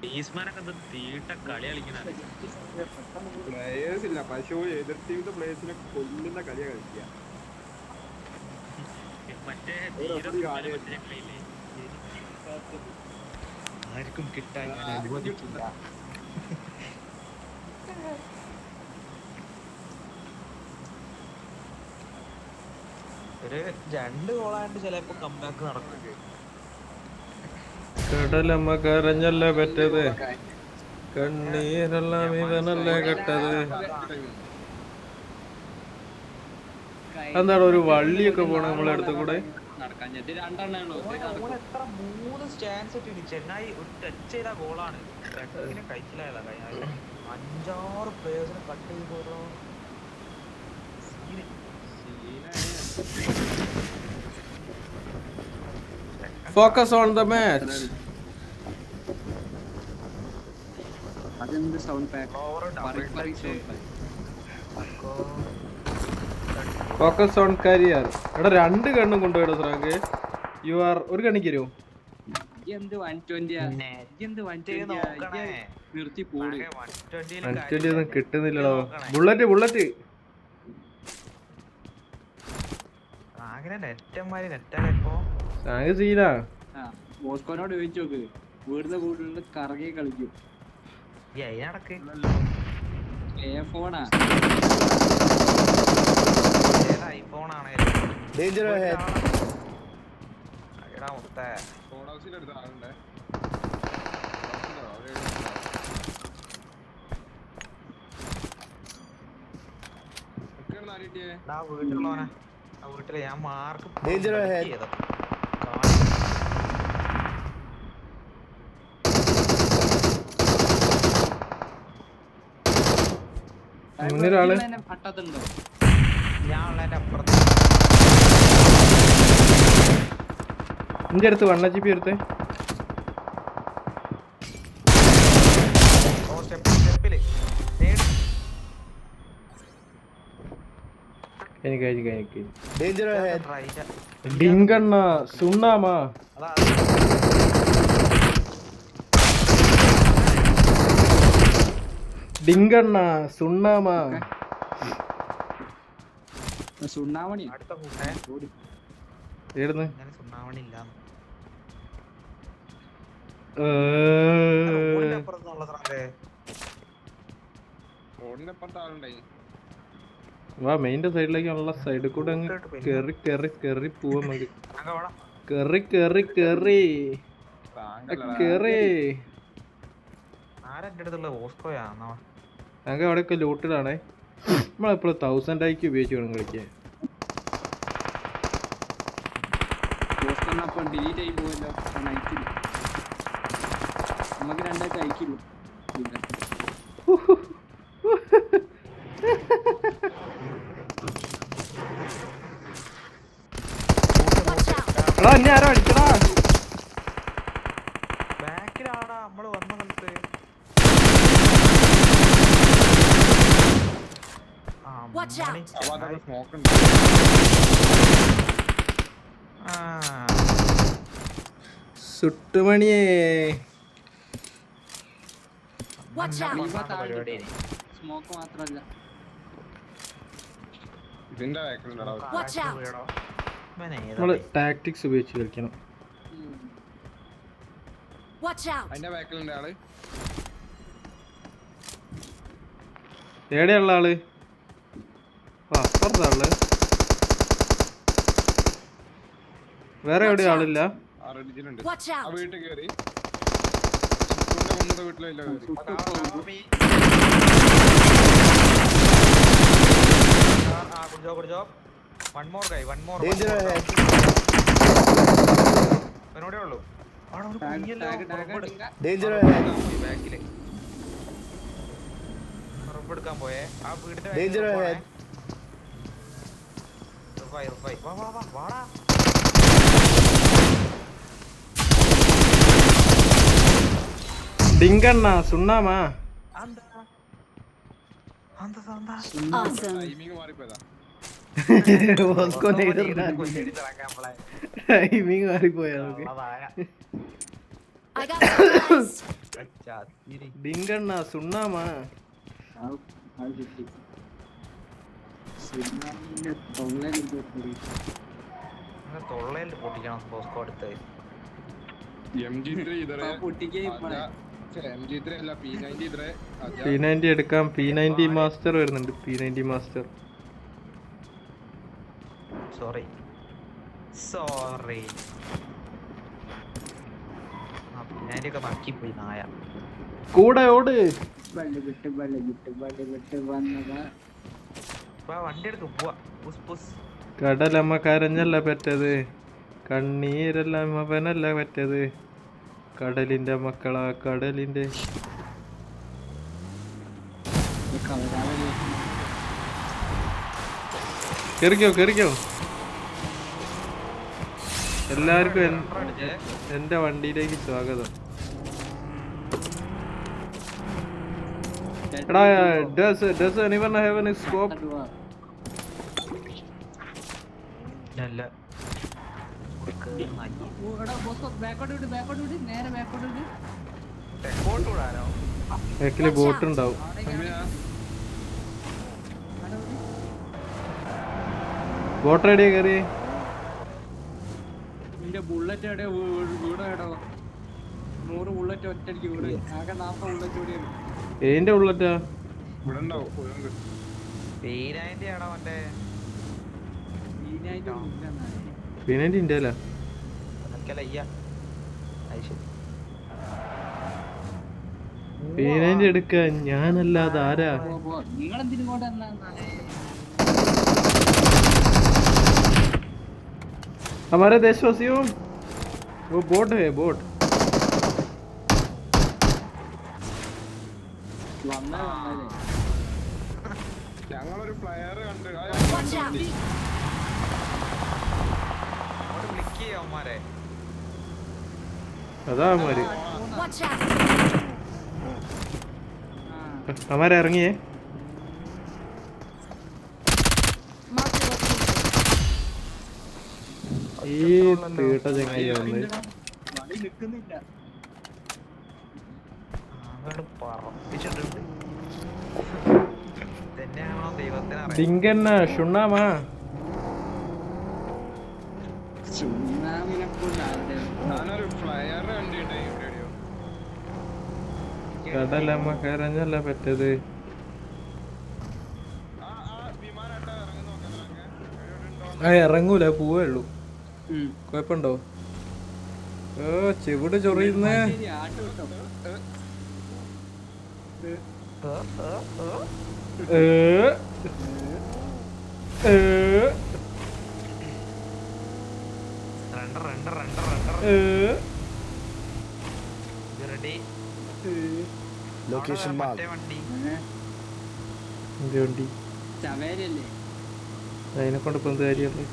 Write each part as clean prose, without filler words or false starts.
തീട്ട കളി കളിക്കണ പ്ലേയേഴ്സ് ഇല്ല, പക്ഷേ എതിർ ടീമിന്റെ പ്ലേയേഴ്സിനെ കൊല്ലുന്ന കളിയാ കളിക്കുക. മറ്റേ കളിയില്ലേ ആർക്കും കിട്ടാൻ ഞാൻ അനുവദിക്കില്ല. ഒരു 2 ഗോളായിട്ട് ചിലപ്പോ കംബാക്ക് നടക്കും. കടലമ്മ കരഞ്ഞല്ലേ പറ്റത്, കണ്ണീരെല്ലാം ഇവനല്ലേ കെട്ടത്. എന്താണ് ഒരു വള്ളിയൊക്കെ പോണ നമ്മളെ അടുത്ത് കൂടെ? 3 സ്റ്റാൻസ് ഇട്ടിട്ട് ചെന്നൈ ഒരു ടച്ച് ചെയ്ത ഗോളാണ്. കഴിച്ചില്ലായതാ 5-6 പ്ലേയേഴ്സിനെ കട്ട് ചെയ്തോ. Focus on the match. അതെന്ത് സൗണ്ട് പാക്ക്? Focus on career. എടാ 2 ഗണ്ണും കൊണ്ടുപോയിടോ സ്രാങ്ക്. യു ആർ ഒരു കണിക്ക് തരുമോ? എന്ത് 120 നിർത്തി പോട്. 120 ഒന്നും കിട്ടുന്നില്ലടോ. ബുള്ളറ്റ് സ്രാങ്ക് സീനാ. ബോസ്കോനോട് ചോദിച്ചു നോക്ക്, വീടിന്റെ കൂടുതൽ കറങ്ങി കളിക്കും. ഫോണാ വീട്ടില് ഞാൻ മാർക്ക് മുന്നിലൊരാള്. പട്ടത്തുണ്ടോ? ഞാൻ ഉള്ളതിന്റെ അപ്പുറത്ത് നിന്റെ അടുത്ത് 1 GB എടുത്തേ. എനിക്ക് ഡിങ്കണ്ണ സുണ്ണാമാ. ഡിങ്കണ്ണ സുണ്ണാമാ. സുണ്ണാമണി അടുത്ത ഏടുന്ന് സുണ്ണാമണി ഇല്ല. വാ മെയിൻ്റെ സൈഡിലേക്കുള്ള സൈഡിൽ കൂടെ അങ്ങ് കേറി പോവാ മതി. കേറി ഞങ്ങൾക്ക് അവിടെയൊക്കെ ലൂട്ടിലാണേ. നമ്മളെപ്പോഴും 1000 IQ ഉപയോഗിച്ച് വേണം കളിക്കാൻ. ഡിലീറ്റ് ആയി പോവല്ലോ. നമുക്ക് 2 അയക്കില്ല. എടാ ഇനി ആരോ അടിക്കടാ. ബാക്കിലാടാ നമ്മള് വന്ന സ്ഥലത്ത്. സുട്ടുമണിയേ സ്മോക്ക് മാത്രല്ല നമ്മള് ടാക്ടിക്സ് ഉപയോഗിച്ച് കളിക്കണം. എവിടെയുള്ള ആള്? അപ്പുറത്തെ ആള്. വേറെ എവിടെയും ആളില്ല. എടുക്കാൻ പോയേ ആ വീടിന്റെ ഡിങ്കണ്ണ സുണ്ണാമാ. ടൈമിങ് മാറിപ്പോയാ നമുക്ക്. ചാത്തിരി. ഡിങ്കണ്ണ സുണ്ണാമാ അത് കിട്ടി. സുനാമിന്റെ തൊള്ളയിലിട്ട് പൊടി. അങ്ങനെ തൊള്ളയിൽ പൊട്ടിക്കണം ബോസ്കോ അടുത്ത്. MG3 ഇതറേ ആ പൊട്ടിക്കേ ഇപ്പളെ. MG3 അല്ല P90 ഇതറേ P90 എടുക്കാം. P90 മാസ്റ്റർ വരുന്നുണ്ട്. P90 master. സോറി ഞാനൊക്കെ നക്കിപ്പോയി നായ. കൂടെ ഓട്. വിട്ട് വന്നതാ. വണ്ടി എടുക്ക് പോവാ. പുസ് പുസ്. കടലമ്മ കരഞ്ഞല്ല പെറ്റത്, കണ്ണീരെല്ലാം അവനല്ല പെറ്റത്, കടലിന്റെ മക്കളാ കടലിന്റെ. കേറിക്കോ. എല്ലാവർക്കും എന്റെ വണ്ടിയിലേക്ക് സ്വാഗതം. എടാ does anyone have any scope? അല്ല തെക്കോട്ട് വിടാനോ? ബാക്കില് ബോട്ട് ഉണ്ടാവും. ബോട്ട് റെഡിയാ കയറി. നിന്റെ ബുള്ളറ്റ് എവിടെ? വീടോ എടോ? 100 ബുള്ളറ്റ് ഒറ്റയടിക്ക് വീട്. ആകെ 40 ബുള്ളറ്റ് കൂടിയാണ്. ഏതിന്റെ ബുള്ളറ്റാ? ഇവിടെ ഉണ്ടാവും. P90 ആണോ മറ്റേ? P90 ഇന്ത്യയിലാ. അതൊക്കെയല്ല അയ്യ. അത് ശരി. P90 എടുക്കാൻ ഞാനല്ലാതെ ആരാ? നിങ്ങളെന്തിനോട് हमारे देशवासियों वो बोट है बोट. ഞങ്ങളൊരു ഫ്ലയർ കണ്ട് അങ്ങോട്ട് ക്ലിക്ക് ചെയ്യാം അവന്മാരെ. അതാ അവന്മാര്. അവന്മാരെ ഇറങ്ങിയേ. ഈ തീട്ട ചങ്ങായി വന്ന് നിക്കുന്നില്ല. അങ്ങോട്ട് പറപ്പിച്ചിട്ടുണ്ട്. തന്നെയാണോ ദൈവത്തിന് അറിയാം. ഡിങ്കണ്ണ ഷുണ്ണാമാ. ഞാനൊരു ഫ്ലയർ കണ്ടിട്ടേ വീഡിയോ. കടലമ്മ കരഞ്ഞല്ല പറ്റത്. വിമാനട്ട ഇറങ്ങി നോക്കാം. ആ ഇറങ്ങൂല, പോവേ ഉള്ളൂ. കൊഴപ്പുണ്ടോ? ചെവിട് ചൊറിയുന്നേ. ലൊക്കേഷൻ വണ്ടി വണ്ടി ചവേരല്ലേ? അതിനെ കൊണ്ട് ഇപ്പൊ എന്ത് കാര്യമുള്ളു?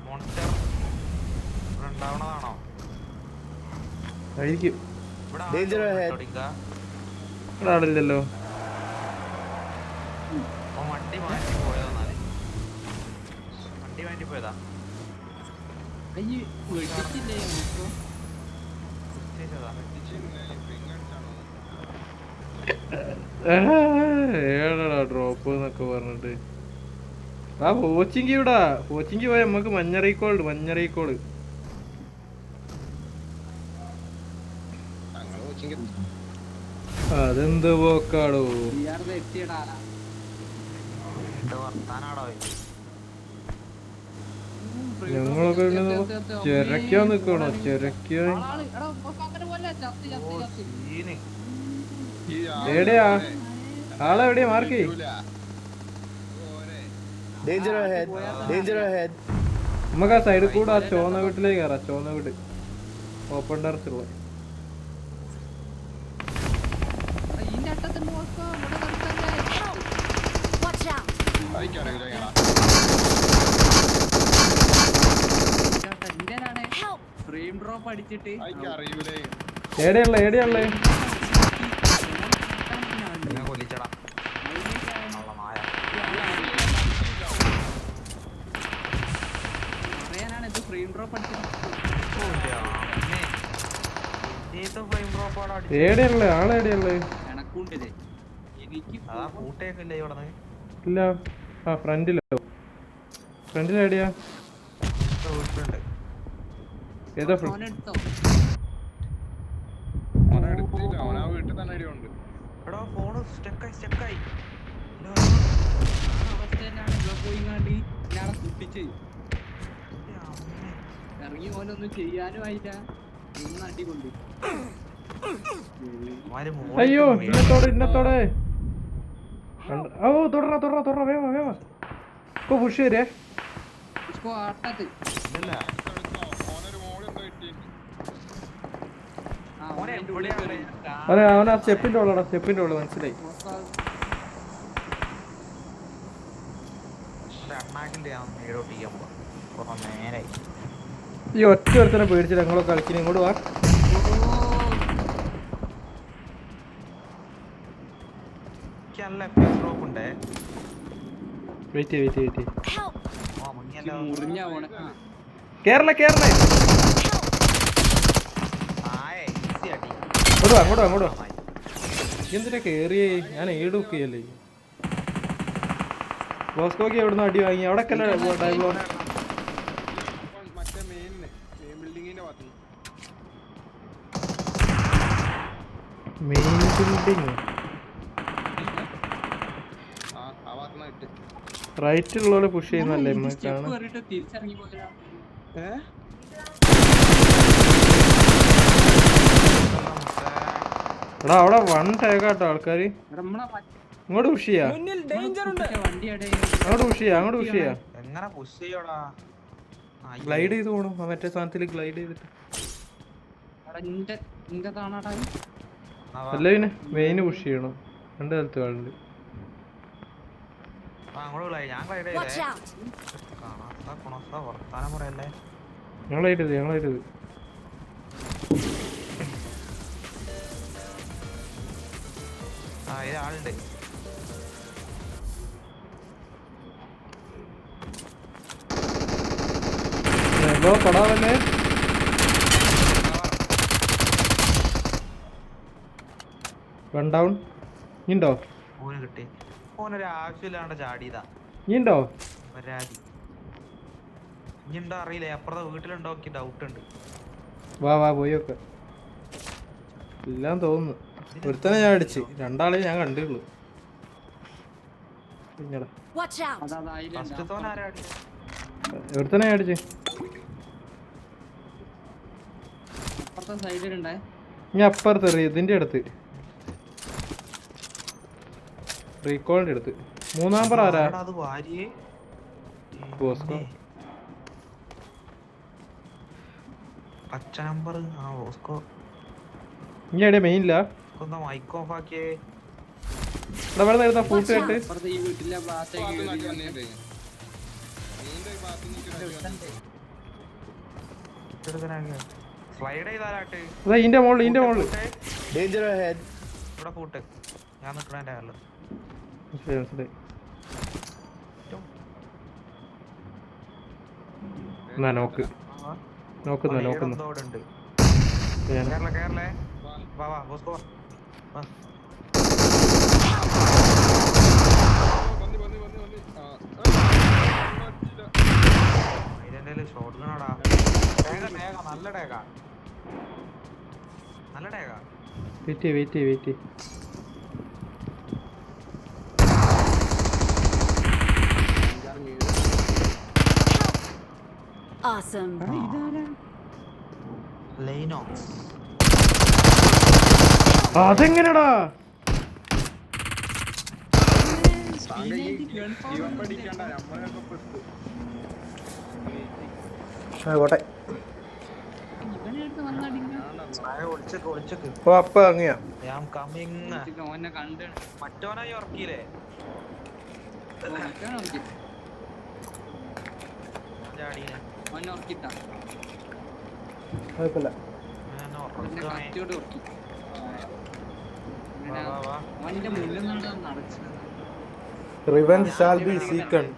മോൺസ്റ്റർ ഉണ്ടാവണതാണോ? ആയിരിക്കും. ഇവിടെ ആളില്ലല്ലോ. വണ്ടി മാറ്റി പോയതാ. വണ്ടി മാറ്റി പോയതാ. ഏടാ ഡ്രോപ്പ് എന്നൊക്കെ പറഞ്ഞിട്ട്. ആ കോച്ചിങ് ഇവിടാ. കോച്ചിങ് പോയ നമ്മക്ക് മഞ്ഞറീക്കോളുണ്ട്. മഞ്ഞറീക്കോള് അതെന്ത് പോക്കാടോ? ഞങ്ങളൊക്കെ ചെരക്കാൻ നിക്കണോ? ചെരക്കാൻ എവിടെയാ? ആളെവിടെയാ? മാർക്ക് നമുക്ക് ആ സൈഡിൽ കൂടെ ആ ചോന്ന വീട്ടിലേക്ക് കയറാം. ചോന്ന വീട് ഓപ്പൺ ടെറച്ചുള്ള. എവിടെയുള്ള കൊല്ലിച്ചടാ. ആദ്യത്തെ ഫ്ലെയിം ഡ്രോപ്പാണ് അടിച്ചത്. ഏടെയുള്ളേ ആളേടെയുള്ളേ? എനക്കുണ്ടില്ലേ എനിക്ക് അതാ കൂട്ടേക്കില്ലേ ഇവിടെ നിന്ന്? ഇല്ല. ആ ഫ്രണ്ടിലോ? ഫ്രണ്ടിലെവിടെയാ? വീട്ടിലുണ്ട്. ഏതാ എടുത്തോ അവനെ എടുത്തില്ല, അവൻ ആ വീട്ടിൽ തന്നെ ഇടിയുണ്ട്. എടാ ഫോണ് സ്റ്റക്കായി അവസ്ഥയിലാണ് ഇവിടെ പോയിങ്ങാണ്ട് ഞാനെ കുട്ടിച്ച് ഇറങ്ങി ഓനൊന്നും ചെയ്യാനും ആയില്ല. ഇന്ന് അടികൊണ്ട് അയ്യോ ഇന്നത്തോടെ ഓ തുടറ വേവാ ഇപ്പൊ പുഷ് ചെയ്തേ. ഇപ്പൊ ആട്ടത്ത് ഇല്ല ഓനൊരു മോള് എന്തോ കിട്ടിയിട്ടുണ്ട്. ആ മോനെ ഓനെ ഉള്ളിൽ എവിടെയാണ്? കയറി അവൻ ആ സ്റ്റെപ്പിന്റെ ഉള്ളു മനസ്സിലായി. അണ്ണാക്കിന്റെ ഞാൻ നേരോട്ട് ചെയ്യാൻ പോവാ. കുറെ നേരായി. ഈ ഒറ്റ ഒരുത്തനെ പേടിച്ചില്ല ഞങ്ങളൊക്കെ കളിക്കുന്നു. ഇങ്ങോട്ട് വാ. എനിക്ക് നല്ല FPS ഡ്രോപ്പ് ഉണ്ടേ. വെയിറ്റ് ആ മുങ്ങിയല്ലോ. മുറിഞ്ഞ ഓണ കേരള ആയേ ഈസി അടി. അങ്ങോട്ട് വാ. എന്തിനാ കേറിയേ? ഞാൻ ഏടുക്കയല്ലേ. ബോസ്കോക്ക് എവിടുന്ന് അടി വാങ്ങി? അവിടെ ഡൈബ്ലോ മറ്റേ മെയിൻ ബിൽഡിങ്ങിന്റെ ഭാഗത്ത് മെയിൻ ബിൽഡിങ് ആ ഭാഗത്തുനിന്ന് കിട്ടി. റൈറ്റിലുള്ളവരെ പുഷ് ചെയ്യുന്നല്ലേ കാണാൻ. തിരിച്ചിറങ്ങി പോലെയാ. എടാ അവിടെ വൺ ടേക്കാട്ടോ ആൾക്കാര്. ഇങ്ങോട്ട് പുഷ് ചെയ്യാ. അങ്ങോട്ട് പുഷ് ചെയ്യാ. എങ്ങനെ പുഷ് ചെയ്യോടാ? ഗ്ലൈഡ് ചെയ്ത് പോണു. മറ്റേ സാധനത്തിൽ ഗ്ലൈഡ് ചെയ്തിട്ട് അല്ല പിന്നെ മെയിന് പുഷ് ചെയ്യണം. രണ്ട് സ്ഥലത്ത് ആളുണ്ട്. ഞാൻ glide ചെയ്തേ. വർത്താനം പറയല്ലേ. ഞങ്ങൾ ചെയ്തത് ആ ഇത് ആളുണ്ട്. തൊടാവല്ലേ. One down. ഇണ്ടോ? ഓന് കിട്ടി. ഓനൊരു ആവശ്യമില്ലാണ്ട് ചാടിയതാ. ഇണ്ടോ? പരാതി. ഇനിണ്ടോ അറിയില്ല. അപ്പുറത്തെ വീട്ടിലുണ്ടോ എനിക്ക് ഡൗട്ട് ഉണ്ട്. വാ പോയൊക്കെ എല്ലാം തോന്നുന്നു. ഒരുത്തനെ ഞാൻ അടിച്ച്. രണ്ടാളെ ഞാൻ കണ്ടുള്ളൂ. പിന്നെടാ ഫസ്റ്റത്തോൻ ആരാ അടിച്ചത്? ഒരുത്തനെ ഞാൻ അടിച്ച്. അപ്പുറത്തെ സൈഡിലുണ്ടേ. ഞാൻ അപ്പുറത്ത് ഇതിന്റെ അടുത്ത് റീകോളിന്റെ അടുത്ത്. മൂന്നാം പറ ആരാ? അത് ഭാര്യയെ ബോസ്കോ. പച്ച നമ്പർ. ആ ബോസ്കോ. ഇനി എവിടെ മെയിനില്ല? ഒന്ന് മൈക്ക് ഓഫ് ആക്കിയേ. ഇവിടെ വരുന്ന ഫൂട്ട് കേട്ട്. അപ്പുറത്തെ ഈ വീട്ടിലെ ഭാഗത്തേക്ക് സ്ലൈഡ് ചെയ്താലാട്ട്. അതാ ഇതിന്റെ മോളില് ഇവിടെ പൂട്ട്. ഞാൻ നിക്കണേന്റെ കാലില്. നോക്കുന്നു എന്തോടുണ്ട്. കേരളേ വാ ബോസ്കോ വാ. ഇതിന്റെ ഷോട്ട് ഗണാടാ. നല്ല ടേക. വെയിറ്റ്. Awesome. ലൈനോക്സ്. അതെങ്ങനെടാ? ആയിക്കോട്ടെ. അപ്പൊ അങ്ങനെയാ. ഓനെ കണ്ട് മറ്റോനായി ഉറക്കിയില്ലേ? ഓനെ ഉറക്കിട്ടാ. കുഴപ്പമില്ല. ഓനെ കത്തിയോട് ഉറക്കി. ഓന്റെ മുന്നിൽ നിന്നാണ് നടച്ചത്. Revenge shall be seeked.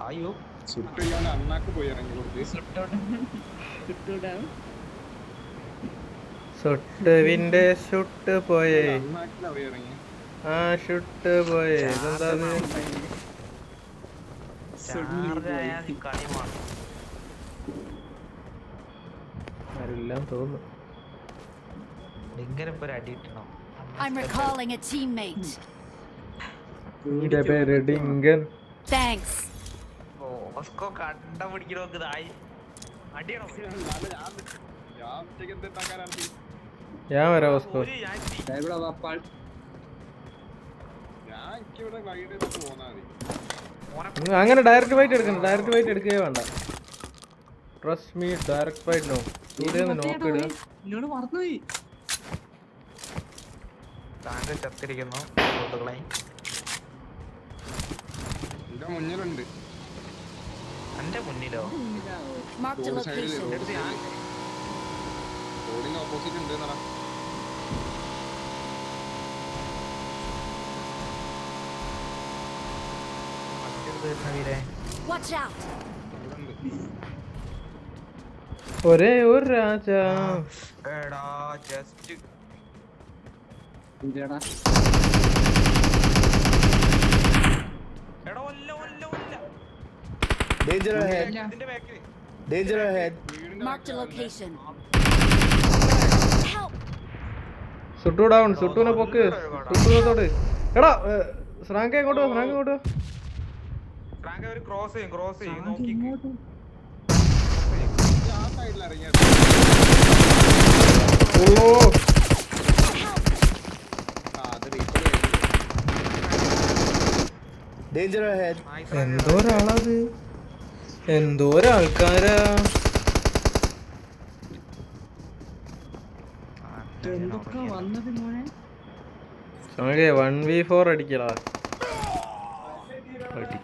അയ്യോ സുട്ട് ചെയ്യാൻ അണ്ണാക്ക് പോയി ഇറങ്ങി കൊടുത്ത് സുട്ടുവിന്റെ ഷുട്ട് പോയേ അണ്ണാക്കിലാ പോയി ഇറങ്ങി. ആ ഷുട്ട് പോയേ ഇതെന്താ ഇത്? ചാർജ് ആയാൽ നീ കളി മാറും. ആരെല്ലാം തോന്നുന്നു. ഇങ്ങനെ ഇപ്പൊ ഒരു അടി കിട്ടണം. I'm recalling a teammate. നിന്റെ പേര് ഡിങ്കൻ. Thanks. ഓസ്കോ കണ്ടുപിടിക്കണോ ഇതായി അടിയണോ ഞാൻ ഒറ്റയ്ക്ക് എന്ത് ഉണ്ടാക്കാനാണ്? ഞാൻ വരാം ഓസ്കോ. ഒരു ഞാൻ എത്തി. ഇവിടെ വാപ്പാൾ. ഞാൻ എനിക്കിവിടെ വൈകിട്ട് ചെയ്തിട്ട് പോന്നാ മതി. മോനെ അങ്ങനെ ഡയറക്റ്റ് ഫൈറ്റ് എടുക്കണം. ഡയറക്റ്റ് ഫൈറ്റ് എടുക്കുകയേ വേണ്ട. Trust me, direct fight no. Surya നോക്ക് ഇടുക. എന്നോട് മറന്നുപോയി. താങ്കൾ ചത്തിരിക്കുന്നു സുഹൃത്തുക്കളെ. എന്റെ മുന്നിലുണ്ട്. എന്റെ മുന്നിലോ Marked a Door side location. road. എടുത്ത് ഞാൻ റോഡിന് ഓപ്പോസിറ്റ് ഉണ്ട് എന്നാ. മറ്റൊരു തീർന്ന വീരേ. Watch out. ഒരേ ഒരു രാജ. എടാ ജസ്റ്റ് എന്തിനാടാ? എടാ ഒല്ല ഒല്ല ഒല്ല Danger ahead. ഇതിന്റെ ബാക്കിൽ Danger ahead. Marked a location. Help. Suttu down. സുട്ടുവിനെ പൊക്ക്. സുട്ടുവിനെ തൊട്. എടാ ശ്രാങ്ക എങ്ങോട്ട് പോ? ശ്രാങ്ക എങ്ങോട്ട് പോ? ഫ്രാങ്ക് ഒരു ക്രോസ് ചെയ്യും നോക്കി ആ സൈഡിൽ ഇറങ്ങിയ ഓ അത് റീഫർ Danger ahead. എന്തോരാളത്? എന്തോരാൾക്കാരാ? എന്തൊക്കെ വന്നത് മോനെ? ശ്രാങ്ക 1v4 അടിക്കടാ. അടി.